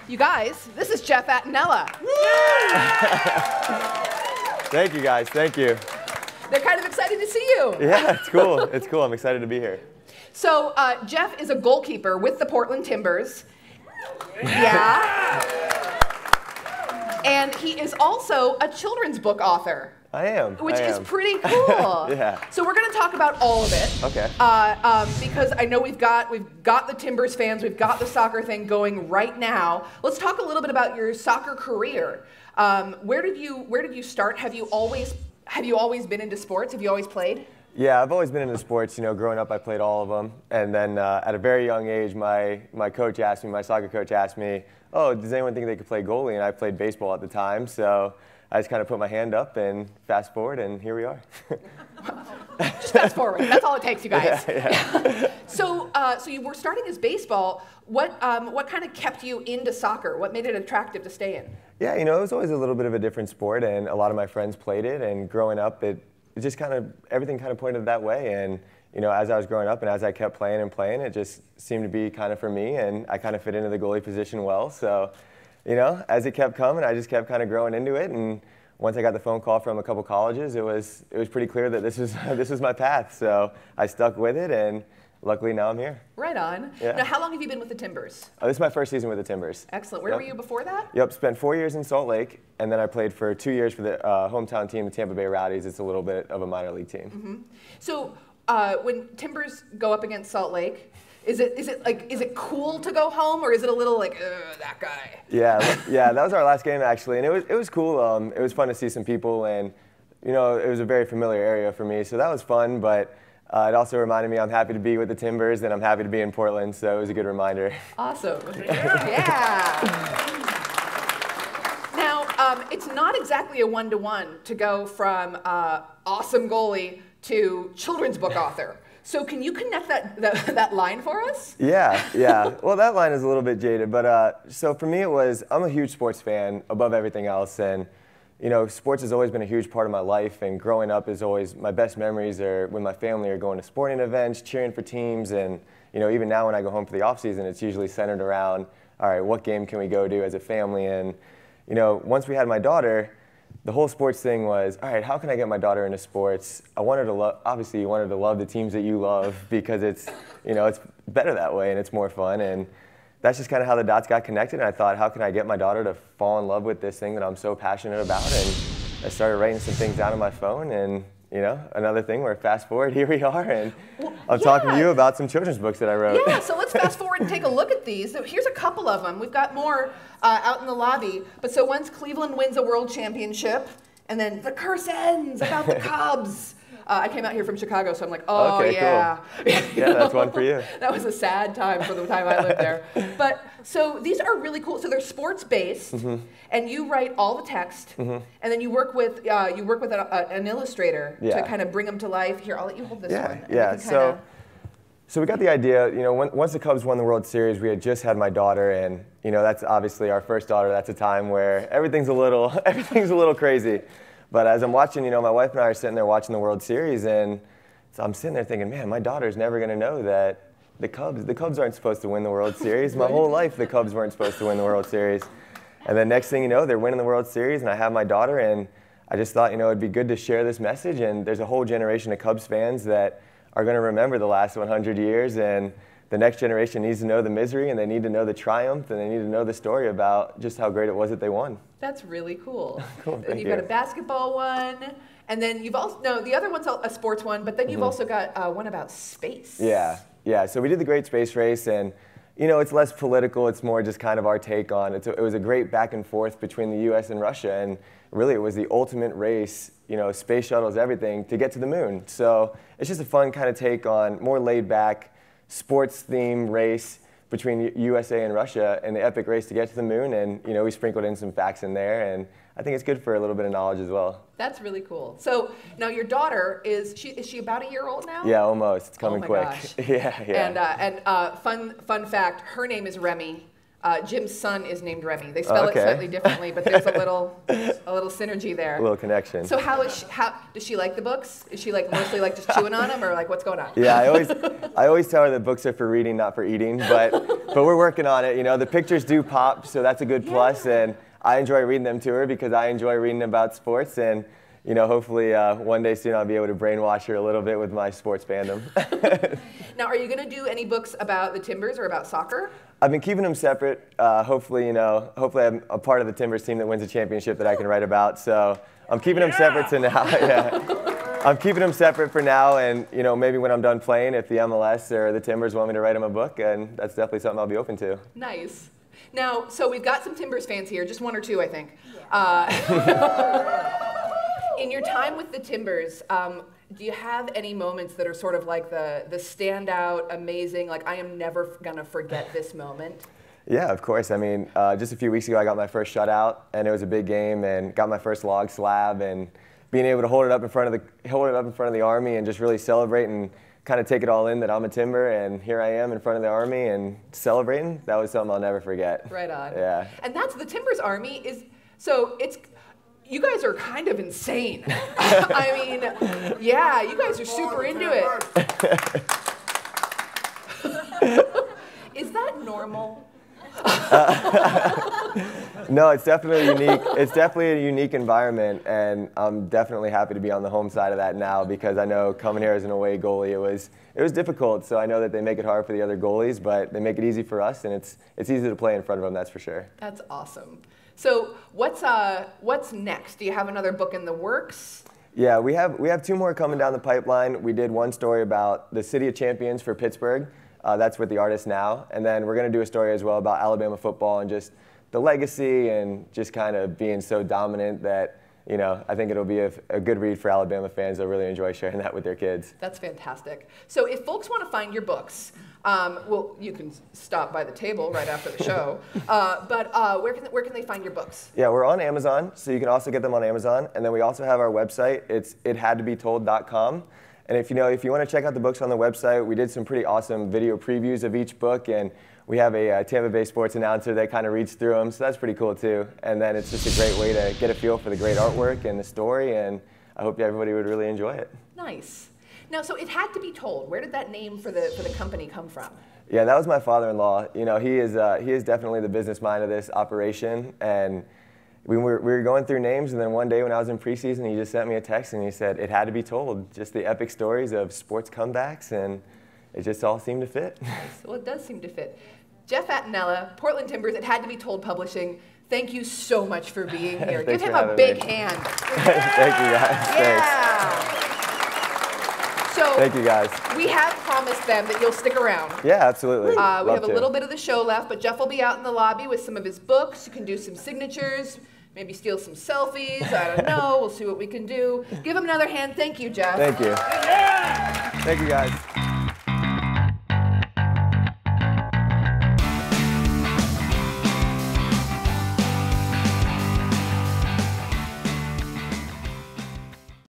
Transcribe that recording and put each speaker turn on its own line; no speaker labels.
you guys, this is Jeff Attinella.
Thank you, guys. Thank you.
They're kind of excited to see you.
Yeah, it's cool. It's cool. I'm excited to be here.
So Jeff is a goalkeeper with the Portland Timbers. Yeah. And he is also a children's book author.
I am.
Which is pretty cool.
Yeah.
So we're going to talk about all of it.
Okay.
Because I know we've got the Timbers fans, we've got the soccer thing going right now. Let's talk a little bit about your soccer career. Where did you start? Have you always been into sports? Have you always played?
Yeah, I've always been into sports. You know, growing up, I played all of them. And then at a very young age, my soccer coach asked me, "Oh, does anyone think they could play goalie?" And I played baseball at the time, so I just kind of put my hand up and fast forward, and here we are.
Just fast forward. That's all it takes, you guys.
Yeah.
So you were starting as baseball. What kind of kept you into soccer? What made it attractive to stay in?
Yeah, you know, it was always a little bit of a different sport, and a lot of my friends played it. And growing up, it just kind of everything kind of pointed that way. And you know, as I was growing up and as I kept playing and playing, it just seemed to be kind of for me, and I kind of fit into the goalie position well. So, you know, as it kept coming, I just kept kind of growing into it. And once I got the phone call from a couple colleges, it was pretty clear that this was my path. So I stuck with it, and luckily now I'm here. Right
on.
Yeah.
Now, how long have you been with the Timbers?
This is my first season with the Timbers.
Excellent. Where were you before that?
Yep, spent 4 years in Salt Lake, and then I played for 2 years for the hometown team, the Tampa Bay Rowdies. It's a little bit of a minor league team.
Mm-hmm. So when Timbers go up against Salt Lake, is it cool to go home, or is it a little like, that guy?
Yeah, that was our last game actually, and it was cool. It was fun to see some people, and you know, it was a very familiar area for me, so that was fun. But it also reminded me I'm happy to be with the Timbers, and I'm happy to be in Portland, so it was a good reminder.
Awesome. Yeah. Now, it's not exactly a one-to-one to go from awesome goalie to children's book author. So can you connect that line for us?
Yeah. Well, that line is a little bit jaded, but so for me I'm a huge sports fan above everything else, and you know, sports has always been a huge part of my life, and growing up is always, my best memories are when my family are going to sporting events, cheering for teams, and you know, even now when I go home for the off season, it's usually centered around, all right, what game can we go to as a family? And you know, once we had my daughter, the whole sports thing was, all right, how can I get my daughter into sports? Obviously you wanted to love the teams that you love, because it's, you know, it's better that way and it's more fun. And that's just kind of how the dots got connected. And I thought, how can I get my daughter to fall in love with this thing that I'm so passionate about? And I started writing some things down on my phone, and you know, another thing where fast forward, here we are, and I'm talking to you about some children's books that I wrote.
Yeah, so let's fast forward and take a look at these. So here's a couple of them. We've got more out in the lobby. But so once Cleveland wins a world championship, and then the curse ends about the Cubs. I came out here from Chicago, so I'm like, oh,
okay,
yeah.
Cool. Yeah, that's one for you.
That was a sad time for the time I lived there. But so these are really cool. So they're sports-based, and you write all the text, and then you work with an illustrator to kind of bring them to life. Here, I'll let you hold this one.
Yeah. So we got the idea. You know, once the Cubs won the World Series, we had just had my daughter, and you know, that's obviously our first daughter. That's a time where everything's a little crazy. But as I'm watching, you know, my wife and I are sitting there watching the World Series, and so I'm sitting there thinking, man, my daughter's never going to know that the Cubs aren't supposed to win the World Series. My whole life, the Cubs weren't supposed to win the World Series. And then next thing you know, they're winning the World Series, and I have my daughter, and I just thought, you know, it'd be good to share this message. And there's a whole generation of Cubs fans that are going to remember the last 100 years, and the next generation needs to know the misery, and they need to know the triumph, and they need to know the story about just how great it was that they won.
That's really cool.
Cool, thank you.
You've got a basketball one, and then you've also, no, the other one's a sports one, but then you've also got one about space.
Yeah, so we did the Great Space Race, and you know, it's less political, it's more just kind of our take on it. It was a great back and forth between the US and Russia, and really it was the ultimate race, you know, space shuttles, everything, to get to the moon. So it's just a fun kind of take on more laid back, sports theme race between USA and Russia, and the epic race to get to the moon. And you know, we sprinkled in some facts in there, and I think it's good for a little bit of knowledge as well.
That's really cool. So now your daughter is she about a year old now?
Yeah, almost. It's coming
my
quick.
Gosh.
Yeah.
And fun fact, her name is Remy. Jim's son is named Remy. They spell it slightly differently, but there's a little synergy there.
A little connection.
So how does she like the books? Is she like mostly like just chewing on them, or like what's going on?
Yeah, I always tell her that books are for reading, not for eating. But we're working on it. You know, the pictures do pop, so that's a good plus. And I enjoy reading them to her because I enjoy reading about sports. And you know, hopefully one day soon I'll be able to brainwash her a little bit with my sports fandom.
Now, are you going to do any books about the Timbers or about soccer?
I've been keeping them separate. Hopefully I'm a part of the Timbers team that wins a championship that I can write about. So I'm keeping them separate to now. Yeah. I'm keeping them separate for now, and you know, maybe when I'm done playing, if the MLS or the Timbers want me to write them a book, and that's definitely something I'll be open to.
Nice. Now, so we've got some Timbers fans here, just one or two, I think. In your time with the Timbers, do you have any moments that are sort of like the standout, amazing, like I am never gonna forget this moment?
Yeah, of course. I mean, just a few weeks ago I got my first shutout, and it was a big game, and got my first log slab, and being able to hold it up in front of the Army and just really celebrate and kind of take it all in that I'm a Timber, and here I am in front of the Army and celebrating. That was something I'll never forget.
Right on.
Yeah.
And that's the Timbers Army is, so it's, you guys are kind of insane. I mean, yeah, you guys are super into it. Is that normal?
No, it's definitely unique. It's definitely a unique environment, and I'm definitely happy to be on the home side of that now because I know coming here as an away goalie, it was difficult. So I know that they make it hard for the other goalies, but they make it easy for us, and it's easy to play in front of them. That's for sure.
That's awesome. So what's next? Do you have another book in the works?
Yeah, we have two more coming down the pipeline. We did one story about the City of Champions for Pittsburgh. That's with the artist now. And then we're going to do a story as well about Alabama football and just the legacy and just kind of being so dominant that, you know, I think it'll be a good read for Alabama fans. They'll really enjoy sharing that with their kids.
That's fantastic. So if folks want to find your books, well, you can stop by the table right after the show. But where can they find your books?
Yeah, we're on Amazon, so you can also get them on Amazon. And then we also have our website. It's ithadtobetold.com. And if you want to check out the books on the website, we did some pretty awesome video previews of each book, and we have a Tampa Bay sports announcer that kind of reads through them, so that's pretty cool too. And then it's just a great way to get a feel for the great artwork and the story, and I hope everybody would really enjoy it.
Nice. Now, so It Had to Be Told. Where did that name for the company come from?
Yeah, that was my father-in-law. You know, he is definitely the business mind of this operation, and we were going through names, and then one day when I was in preseason, he just sent me a text and he said, "It had to be told." Just the epic stories of sports comebacks, and it just all seemed to fit.
Nice. Well, it does seem to fit. Jeff Attinella, Portland Timbers, It Had to Be Told Publishing. Thank you so much for being here. Give him a big hand.
Thank you, guys.
Yeah.
Thanks.
So
thank you, guys.
We have promised them that you'll stick around.
Yeah, absolutely.
We have a little bit of the show left, but Jeff will be out in the lobby with some of his books. You can do some signatures. Maybe steal some selfies. I don't know. We'll see what we can do. Give him another hand. Thank you, Jeff.
Thank you. Yeah. Thank you, guys.